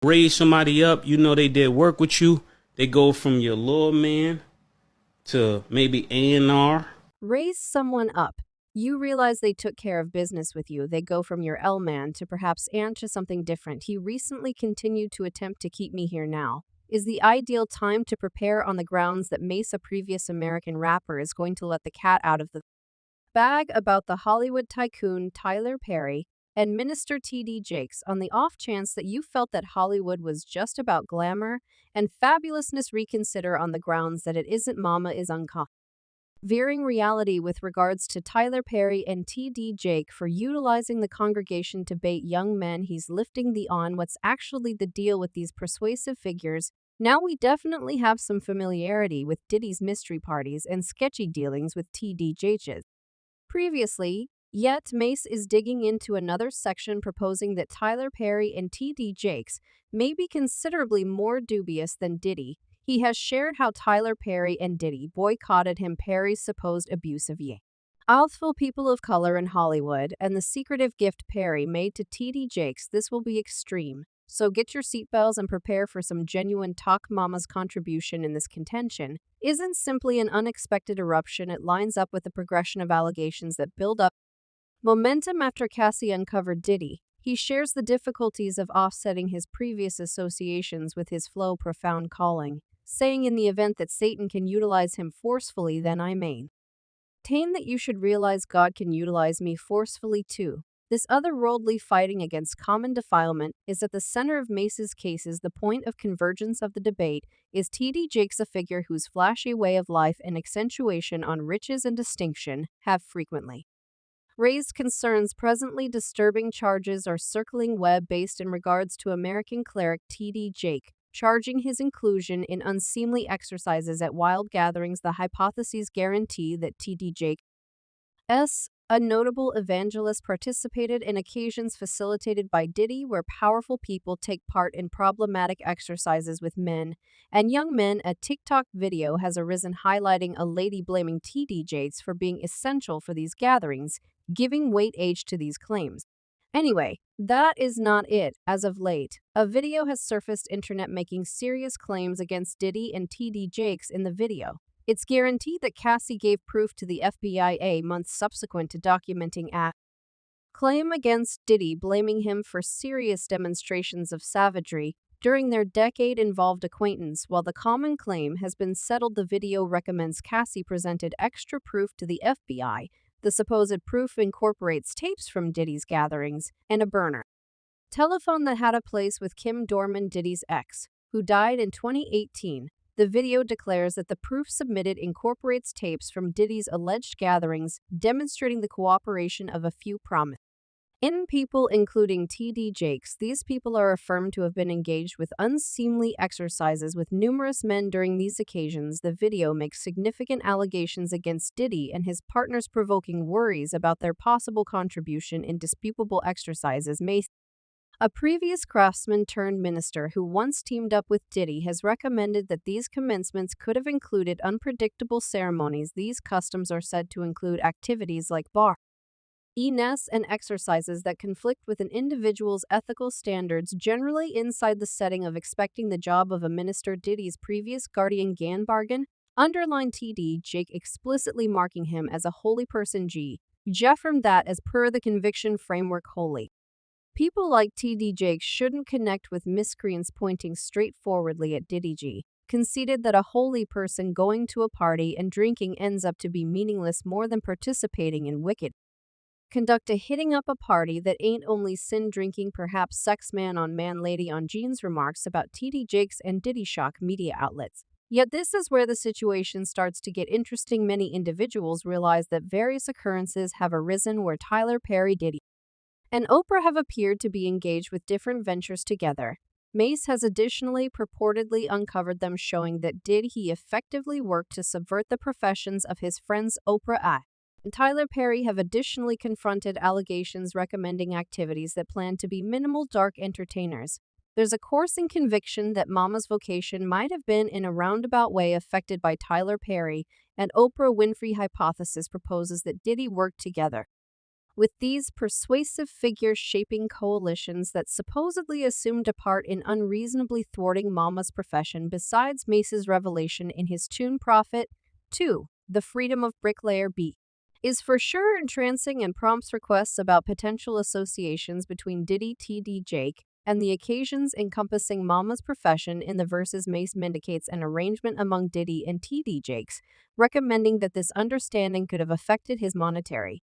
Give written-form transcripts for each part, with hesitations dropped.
raise somebody up, you know they did work with you, they go from your little man to maybe A&R. Raise someone up. You realize they took care of business with you. They go from your L man to perhaps and to something different. He recently continued to attempt to keep me here now. Is the ideal time to prepare on the grounds that Mase, a previous American rapper, is going to let the cat out of the bag about the Hollywood tycoon Tyler Perry and Minister T.D. Jakes on the off chance that you felt that Hollywood was just about glamour and fabulousness. Reconsider on the grounds that it isn't. Mama is uncommon. Veering reality with regards to Tyler Perry and T.D. Jake for utilizing the congregation to bait young men. He's lifting the on. What's actually the deal with these persuasive figures? Now we definitely have some familiarity with Diddy's mystery parties and sketchy dealings with T.D. Jake's. Previously, yet Mase is digging into another section proposing that Tyler Perry and T.D. Jakes may be considerably more dubious than Diddy. He has shared how Tyler Perry and Diddy boycotted him Perry's supposed abuse of youthful people of color in Hollywood and the secretive gift Perry made to T.D. Jakes. This will be extreme, so get your seatbelts and prepare for some genuine talk. Mama's contribution in this contention isn't simply an unexpected eruption. It lines up with the progression of allegations that build up momentum after Cassie uncovered Diddy. He shares the difficulties of offsetting his previous associations with his flow profound calling, saying in the event that Satan can utilize him forcefully, then I maintain that you should realize God can utilize me forcefully too. This otherworldly fighting against common defilement is at the center of Mase's cases. The point of convergence of the debate is T.D. Jakes, a figure whose flashy way of life and accentuation on riches and distinction have frequently raised concerns. Presently, disturbing charges are circling web-based in regards to American cleric T.D. Jake, charging his inclusion in unseemly exercises at wild gatherings. The hypotheses guarantee that T.D. Jake, a notable evangelist, participated in occasions facilitated by Diddy where powerful people take part in problematic exercises with men and young men. A TikTok video has arisen highlighting a lady blaming T.D. Jakes for being essential for these gatherings, giving weight to these claims. Anyway, that is not it. As of late, a video has surfaced internet making serious claims against Diddy and T.D. Jakes. In the video, it's guaranteed that Cassie gave proof to the FBI a month subsequent to documenting a claim against Diddy, blaming him for serious demonstrations of savagery during their decade-involved acquaintance. While the common claim has been settled, the video recommends Cassie presented extra proof to the FBI. The supposed proof incorporates tapes from Diddy's gatherings and a burner telephone that had a place with Kim Dorman, Diddy's ex, who died in 2018. The video declares that the proof submitted incorporates tapes from Diddy's alleged gatherings, demonstrating the cooperation of a few prominent people, including T.D. Jakes. These people are affirmed to have been engaged with unseemly exercises with numerous men during these occasions. The video makes significant allegations against Diddy and his partners, provoking worries about their possible contribution in disputable exercises. Mase, a previous craftsman turned minister who once teamed up with Diddy, has recommended that these commencements could have included unpredictable ceremonies. These customs are said to include activities like and exercises that conflict with an individual's ethical standards, generally inside the setting of expecting the job of a minister. Diddy's previous guardian bargain underlined T.D. Jake, explicitly marking him as a holy person. Affirmed that, as per the conviction framework, holy people like T.D. Jake shouldn't connect with miscreants, pointing straightforwardly at Diddy. Conceded that a holy person going to a party and drinking ends up to be meaningless more than participating in wicked conduct. A hitting up a party that ain't only sin. Drinking, perhaps sex. Man on man, lady on jeans. Remarks about T.D. Jakes and Diddy shock media outlets. Yet this is where the situation starts to get interesting. Many individuals realize that various occurrences have arisen where Tyler Perry, Diddy, and Oprah have appeared to be engaged with different ventures together. Mase has additionally purportedly uncovered them, showing that he effectively worked to subvert the professions of his friends Oprah and Tyler Perry have additionally confronted allegations recommending activities that plan to be minimal dark entertainers. There's a coursing conviction that Mama's vocation might have been in a roundabout way affected by Tyler Perry, and Oprah Winfrey hypothesis proposes that Diddy worked together with these persuasive figures shaping coalitions that supposedly assumed a part in unreasonably thwarting Mama's profession. Besides Mace's revelation in his tune Prophet 2, The Freedom of Bricklayer B is for sure entrancing and prompts requests about potential associations between Diddy TD Jake and the occasions encompassing Mama's profession in the verses. Mase indicates an arrangement among Diddy and TD Jakes, recommending that this understanding could have affected his monetary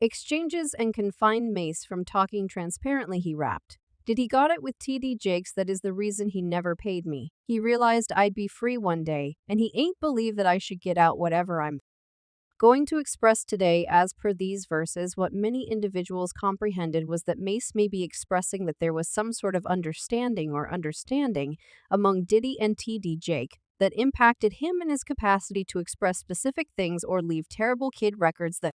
exchanges and confined Mase from talking transparently. He rapped, "Diddy got it with TD Jakes, that is the reason he never paid me. He realized I'd be free one day, and he ain't believe that I should get out whatever I'm going to express today." As per these verses, what many individuals comprehended was that Mase may be expressing that there was some sort of understanding among Diddy and TD Jake that impacted him in his capacity to express specific things or leave terrible kid records. That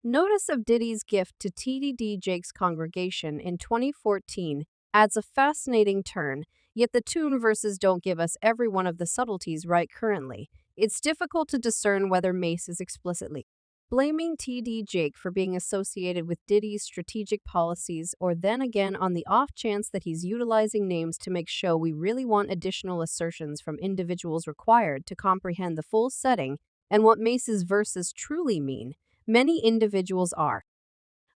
notice of Diddy's gift to TD Jake's congregation in 2014 adds a fascinating turn, yet the tune verses don't give us every one of the subtleties right. Currently, it's difficult to discern whether Mase is explicitly blaming TD Jake for being associated with Diddy's strategic policies, or then again on the off chance that he's utilizing names to make show. We really want additional assertions from individuals required to comprehend the full setting and what Mase's verses truly mean. Many individuals are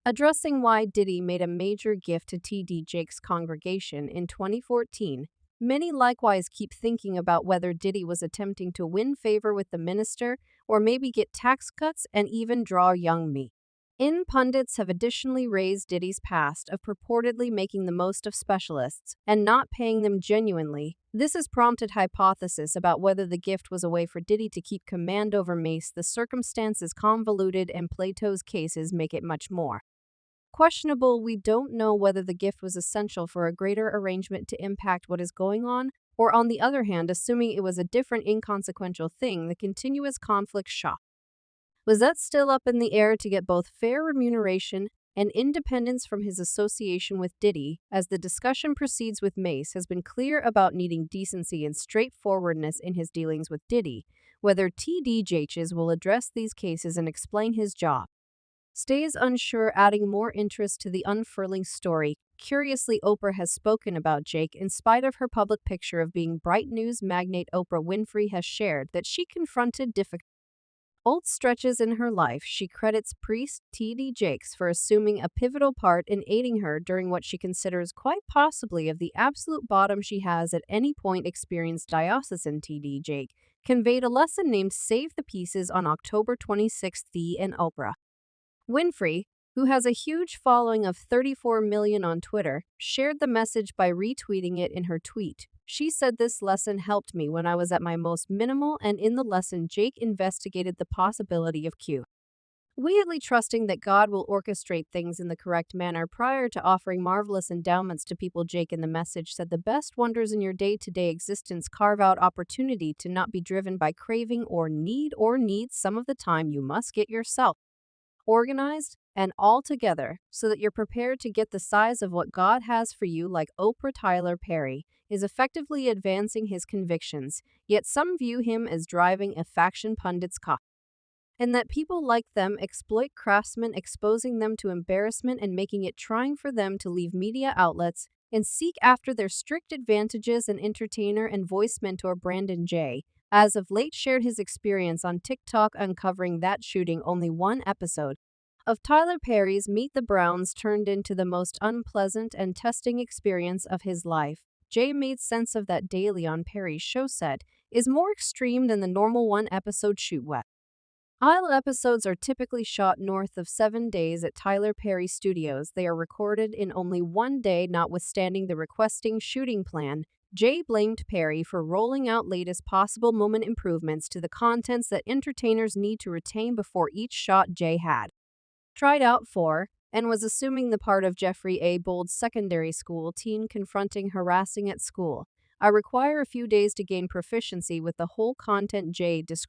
addressing why Diddy made a major gift to TD Jake's congregation in 2014. Many likewise keep thinking about whether Diddy was attempting to win favor with the minister or maybe get tax cuts and even draw young me in. Pundits have additionally raised Diddy's past of purportedly making the most of specialists and not paying them genuinely. This has prompted hypothesis about whether the gift was a way for Diddy to keep command over Mase. The circumstances convoluted and Plato's cases make it much more questionable. We don't know whether the gift was essential for a greater arrangement to impact what is going on, or on the other hand, assuming it was a different inconsequential thing, the continuous conflict shock was that still up in the air to get both fair remuneration and independence from his association with Diddy. As the discussion proceeds with Mase has been clear about needing decency and straightforwardness in his dealings with Diddy. Whether TD Jakes will address these cases and explain his job stays unsure, adding more interest to the unfurling story. Curiously, Oprah has spoken about Jake in spite of her public picture of being bright. News magnate Oprah Winfrey has shared that she confronted difficult stretches in her life. She credits priest TD Jakes for assuming a pivotal part in aiding her during what she considers quite possibly of the absolute bottom she has at any point experienced. Diocesan TD Jake conveyed a lesson named Save the Pieces on October 26th. And Oprah Winfrey, who has a huge following of 34 million on Twitter, shared the message by retweeting it in her tweet. She said, "This lesson helped me when I was at my most minimal, and in the lesson Jake investigated the possibility of quietly trusting that God will orchestrate things in the correct manner prior to offering marvelous endowments to people." Jake in the message said, "The best wonders in your day-to-day existence carve out opportunity to not be driven by craving or need. Some of the time you must get yourself organized and all together so that you're prepared to get the size of what God has for you." Like Oprah, Tyler Perry is effectively advancing his convictions, yet some view him as driving a faction. Pundits and that people like them exploit craftsmen, exposing them to embarrassment and making it trying for them to leave media outlets and seek after their strict advantages. And entertainer and voice mentor Brandon J. as of late shared his experience on TikTok, uncovering that shooting only one episode of Tyler Perry's Meet the Browns turned into the most unpleasant and testing experience of his life. Jay made sense of that daily on Perry's show set is more extreme than the normal one-episode shoot. While episodes are typically shot north of 7 days at Tyler Perry Studios, they are recorded in only 1 day. Notwithstanding the requesting shooting plan, Jay blamed Perry for rolling out latest possible moment improvements to the contents that entertainers need to retain before each shot. Jay had tried out for and was assuming the part of Jeffrey A. Bold's secondary school teen confronting harassing at school. "I require a few days to gain proficiency with the whole content," Jay described.